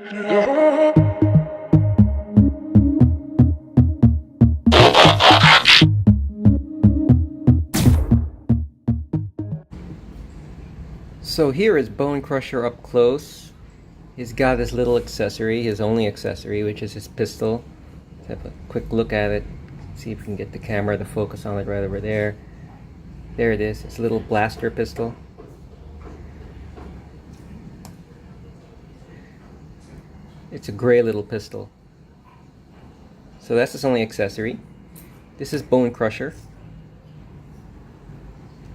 So here is Bonecrusher up close. He's got his little accessory, his only accessory, which is his pistol. Let's have a quick look at it. See if we can get the camera to focus on it right over there. There it is, his little blaster pistol. It's a gray little pistol. So that's his only accessory. This is Bonecrusher.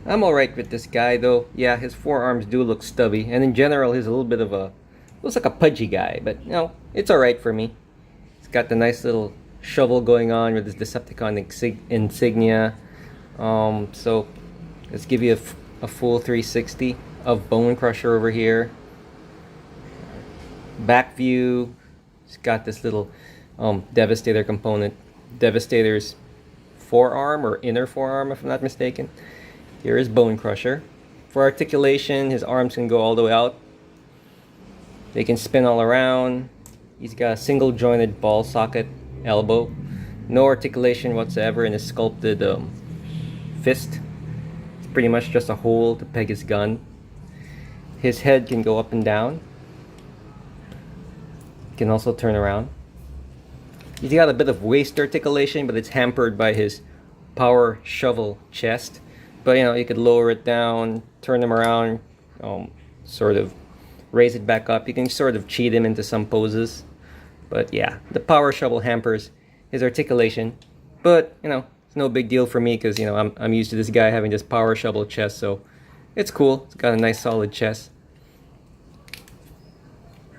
I'm alright with this guy though. Yeah, his forearms do look stubby, and in general he's a little bit of a, looks like a pudgy guy, but you know, it's alright for me. He's got the nice little shovel going on with his Decepticon insignia. So let's give you a full 360 of Bonecrusher over here. Back view, it's got this little Devastator component. Devastator's forearm or inner forearm, if I'm not mistaken. Here is Bonecrusher. For articulation, his arms can go all the way out. They can spin all around. He's got a single jointed ball socket elbow. No articulation whatsoever in his sculpted fist. It's pretty much just a hole to peg his gun. His head can go up and down. He can also turn around. He's got a bit of waist articulation, but it's hampered by his power shovel chest. But you know, you could lower it down, turn him around, sort of raise it back up. You can sort of cheat him into some poses. But yeah, the power shovel hampers his articulation. But you know, it's no big deal for me because you know I'm used to this guy having this power shovel chest, so it's cool. It's got a nice solid chest.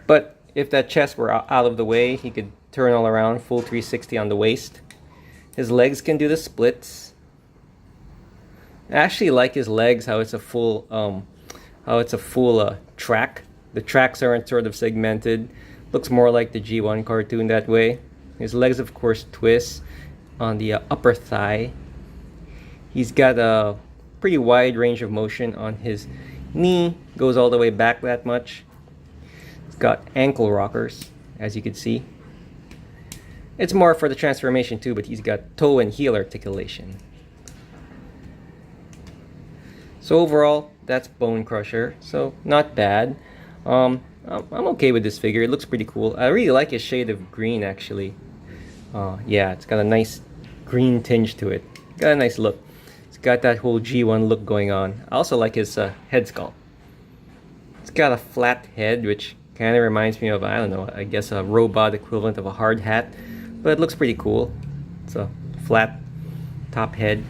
But if that chest were out of the way, he could turn all around, full 360 on the waist. His legs can do the splits. I actually like his legs, how it's a full track. The tracks aren't sort of segmented. Looks more like the G1 cartoon that way. His legs, of course, twist on the upper thigh. He's got a pretty wide range of motion on his knee. Goes all the way back that much. It's got ankle rockers, as you can see. It's more for the transformation too, but he's got toe and heel articulation. So overall, that's Bonecrusher. So not bad. I'm okay with this figure. It looks pretty cool. I really like his shade of green, actually. Yeah, it's got a nice green tinge to it. Got a nice look. It's got that whole G1 look going on. I also like his head sculpt. It's got a flat head, which kind of reminds me of, I don't know, I guess a robot equivalent of a hard hat. But it looks pretty cool. It's a flat top head.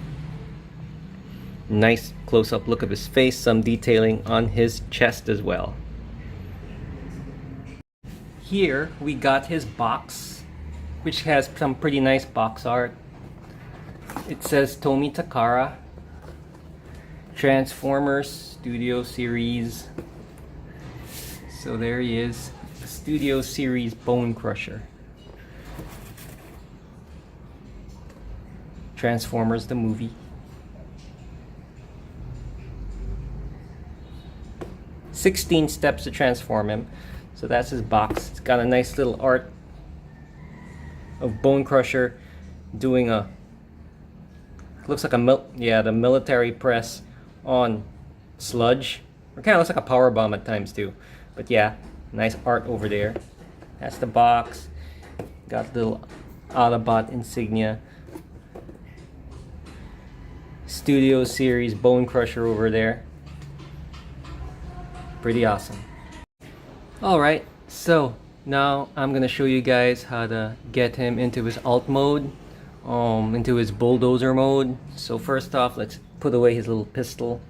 Nice close-up look of his face, some detailing on his chest as well. Here we got his box, which has some pretty nice box art. It says Tomi Takara, Transformers Studio Series. So there he is, the Studio Series Bonecrusher. Transformers the movie. "16 steps to transform him." So that's his box. It's got a nice little art of Bonecrusher doing a, looks like the military press on sludge. It kind of looks like a power bomb at times too. But yeah, nice art over there. That's the box. Got little Autobot insignia. Studio Series Bonecrusher over there. Pretty awesome. Alright, so now I'm gonna show you guys how to get him into his alt mode, into his bulldozer mode. So first off, let's put away his little pistol.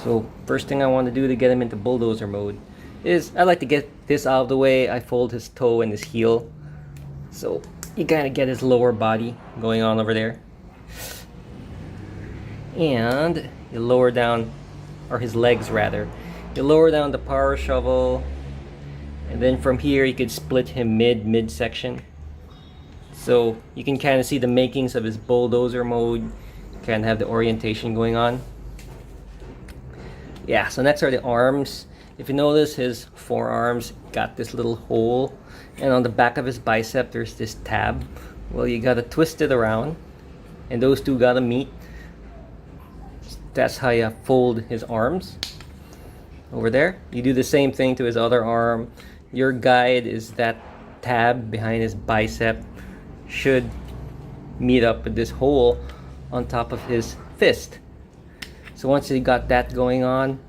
So first thing I want to do to get him into bulldozer mode is I like to get this out of the way. I fold his toe and his heel, so you kind of get his lower body going on over there, and you lower down, or his legs rather. You lower down the power shovel, and then from here you could split him midsection. So you can kind of see the makings of his bulldozer mode. Kind of have the orientation going on. Yeah, so next are the arms. If you notice, his forearms got this little hole, and on the back of his bicep there's this tab. Well, you gotta twist it around, and those two gotta meet. That's how you fold his arms. Over there, you do the same thing to his other arm. Your guide is that tab behind his bicep should meet up with this hole on top of his fist. So once you got that going on,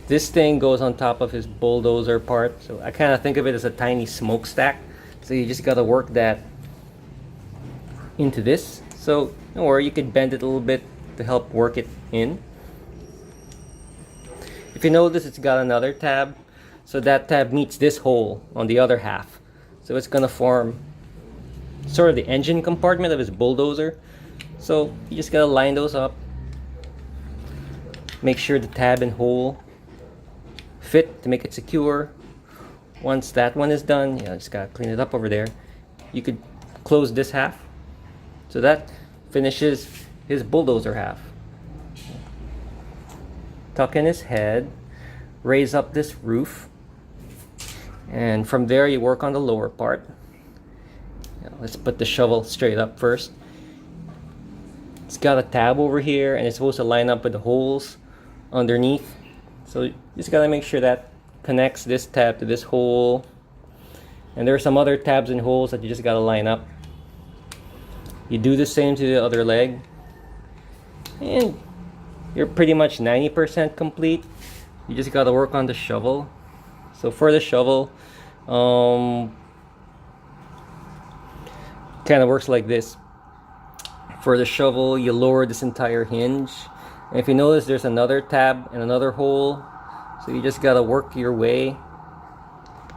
this thing goes on top of his bulldozer part. So I kind of think of it as a tiny smokestack. So you just got to work that into this. So don't worry, you could bend it a little bit to help work it in. If you notice, it's got another tab. So that tab meets this hole on the other half. So it's going to form sort of the engine compartment of his bulldozer. So you just got to line those up. Make sure the tab and hole fit to make it secure. Once that one is done, just gotta clean it up over there. You could close this half. So that finishes his bulldozer half. Tuck in his head, raise up this roof, and from there you work on the lower part. Let's put the shovel straight up first. It's got a tab over here, and it's supposed to line up with the holes underneath. So you just gotta make sure that connects this tab to this hole, and there are some other tabs and holes that you just gotta line up. You do the same to the other leg, and you're pretty much 90% complete. You just gotta work on the shovel. So for the shovel, kind of works like this. For the shovel, you lower this entire hinge. And if you notice, there's another tab and another hole. So you just gotta work your way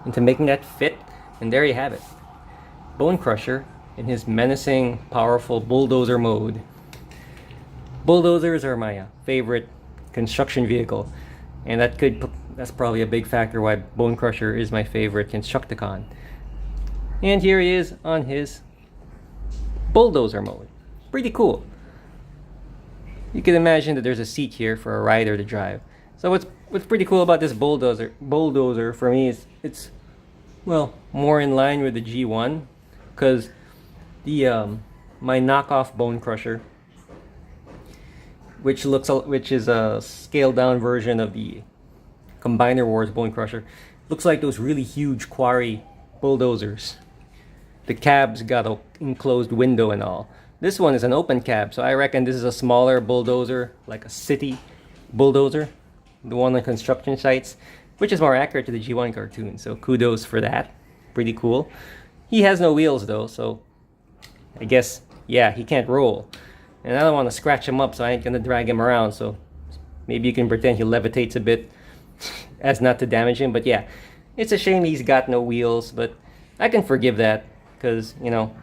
into making that fit. And there you have it. Bonecrusher in his menacing, powerful bulldozer mode. Bulldozers are my favorite construction vehicle. And that's probably a big factor why Bonecrusher is my favorite Constructicon. And here he is on his bulldozer mode. Pretty cool. You can imagine that there's a seat here for a rider to drive. So what's pretty cool about this bulldozer for me is it's well more in line with the G1, because the my knockoff Bonecrusher, which is a scaled down version of the Combiner Wars Bonecrusher, looks like those really huge quarry bulldozers. The cab's got an enclosed window and all. This one is an open cab, so I reckon this is a smaller bulldozer, like a city bulldozer, the one on construction sites, which is more accurate to the G1 cartoon, so kudos for that. Pretty cool. He has no wheels though, so I guess, yeah, he can't roll. And I don't want to scratch him up, so I ain't gonna drag him around, so maybe you can pretend he levitates a bit as not to damage him. But yeah, it's a shame he's got no wheels, but I can forgive that, because, you know,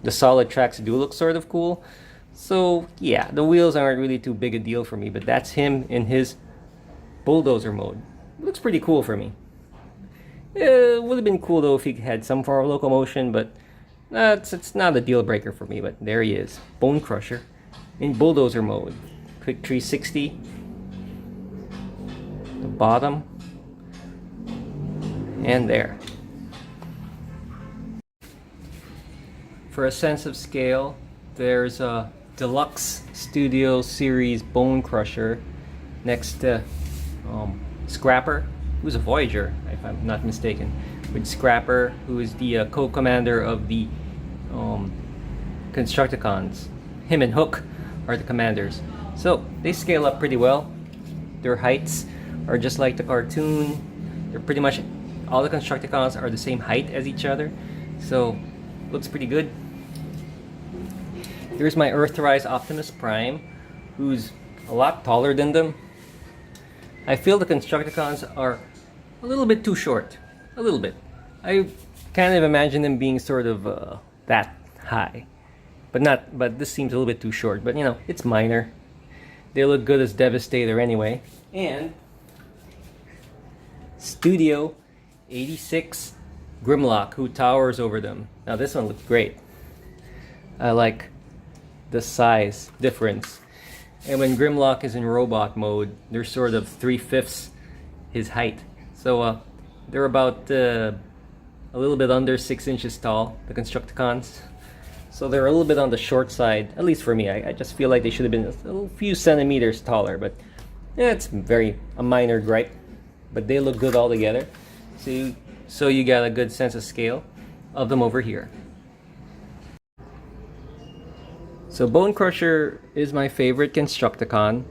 the solid tracks do look sort of cool. So yeah, the wheels aren't really too big a deal for me, but that's him in his bulldozer mode. It looks pretty cool for me. It would have been cool though if he had some form of locomotion, but it's not a deal breaker for me. But there he is, Bonecrusher in bulldozer mode. Quick 360. The bottom. And there. For a sense of scale, there's a deluxe Studio Series Bonecrusher next to Scrapper, who's a Voyager, if I'm not mistaken, with Scrapper, who is the co-commander of the Constructicons. Him and Hook are the commanders. So they scale up pretty well. Their heights are just like the cartoon. They're pretty much, all the Constructicons are the same height as each other. So looks pretty good. Here's my Earthrise Optimus Prime, who's a lot taller than them. I feel the Constructicons are a little bit too short. A little bit. I kind of imagine them being sort of that high. But this seems a little bit too short. But you know, it's minor. They look good as Devastator anyway. And Studio 86 Grimlock, who towers over them. Now this one looks great. I like the size difference. And when Grimlock is in robot mode, they're sort of 3/5 his height. So they're about a little bit under 6 inches tall, the Constructicons. So they're a little bit on the short side, at least for me. I just feel like they should have been a few centimeters taller, but yeah, it's a minor gripe. But they look good all together. So you got a good sense of scale of them over here. So Bonecrusher is my favorite Constructicon.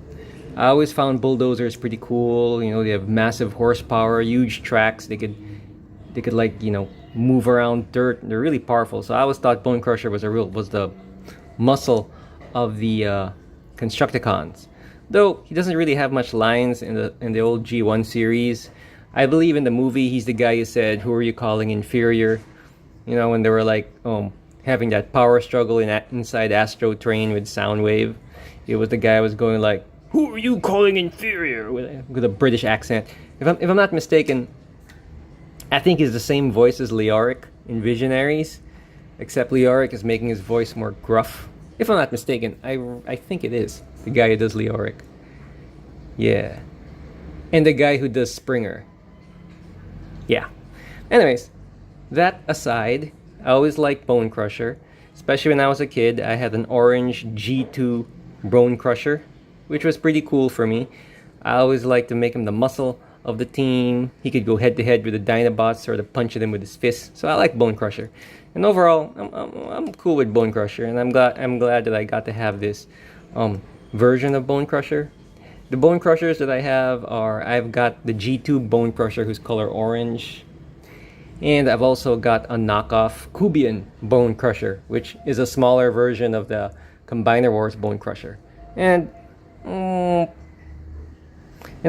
I always found bulldozers pretty cool. You know, they have massive horsepower, huge tracks. They could like, you know, move around dirt. They're really powerful. So I always thought Bonecrusher was the muscle of the Constructicons. Though he doesn't really have much lines in the old G1 series. I believe in the movie he's the guy who said, "Who are you calling inferior?" You know, when they were like having that power struggle inside Astro Train with Soundwave. It was the guy who was going like, "Who are you calling inferior?" with a British accent. If I'm not mistaken, I think he's the same voice as Leoric in Visionaries, except Leoric is making his voice more gruff. If I'm not mistaken, I think it is the guy who does Leoric. Yeah. And the guy who does Springer. Yeah. Anyways, that aside, I always liked Bonecrusher. Especially when I was a kid, I had an orange G2 Bonecrusher, which was pretty cool for me. I always liked to make him the muscle of the team. He could go head to head with the Dinobots or to punch them with his fist. So I like Bonecrusher. And overall, I'm cool with Bonecrusher, and I'm glad that I got to have this version of Bonecrusher. The Bonecrushers that I have are, I've got the G2 Bonecrusher who's color orange, and I've also got a knockoff Cubian Bonecrusher, which is a smaller version of the Combiner Wars Bonecrusher. And in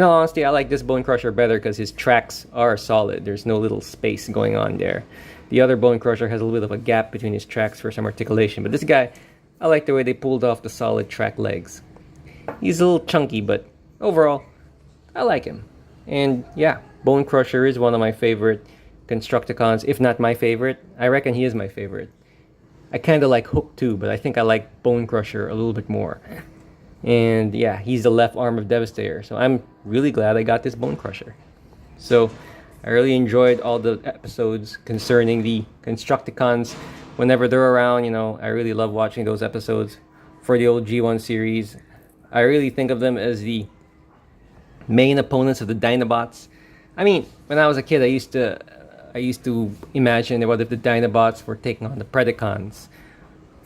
all honesty, I like this Bonecrusher better because his tracks are solid. There's no little space going on there. The other Bonecrusher has a little bit of a gap between his tracks for some articulation. But this guy, I like the way they pulled off the solid track legs. He's a little chunky, but overall, I like him. And yeah, Bonecrusher is one of my favorite Constructicons, if not my favorite. I reckon he is my favorite. I kind of like Hook too, but I think I like Bonecrusher a little bit more. And yeah, he's the left arm of Devastator. So I'm really glad I got this Bonecrusher. So I really enjoyed all the episodes concerning the Constructicons. Whenever they're around, you know, I really love watching those episodes for the old G1 series. I really think of them as the main opponents of the Dinobots. I mean, when I was a kid, I used to imagine what if the Dinobots were taking on the Predacons.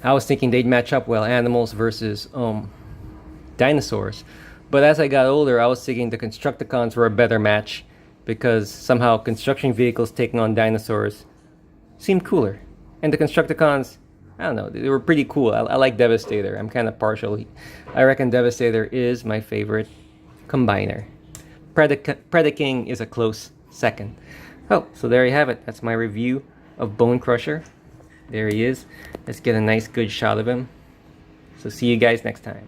I was thinking they'd match up well, animals versus dinosaurs. But as I got older, I was thinking the Constructicons were a better match because somehow construction vehicles taking on dinosaurs seemed cooler. And the Constructicons, I don't know, they were pretty cool. I like Devastator. I'm kind of partial. I reckon Devastator is my favorite combiner. Predaking is a close second. Oh, so there you have it. That's my review of Bonecrusher. There he is. Let's get a nice good shot of him. So see you guys next time.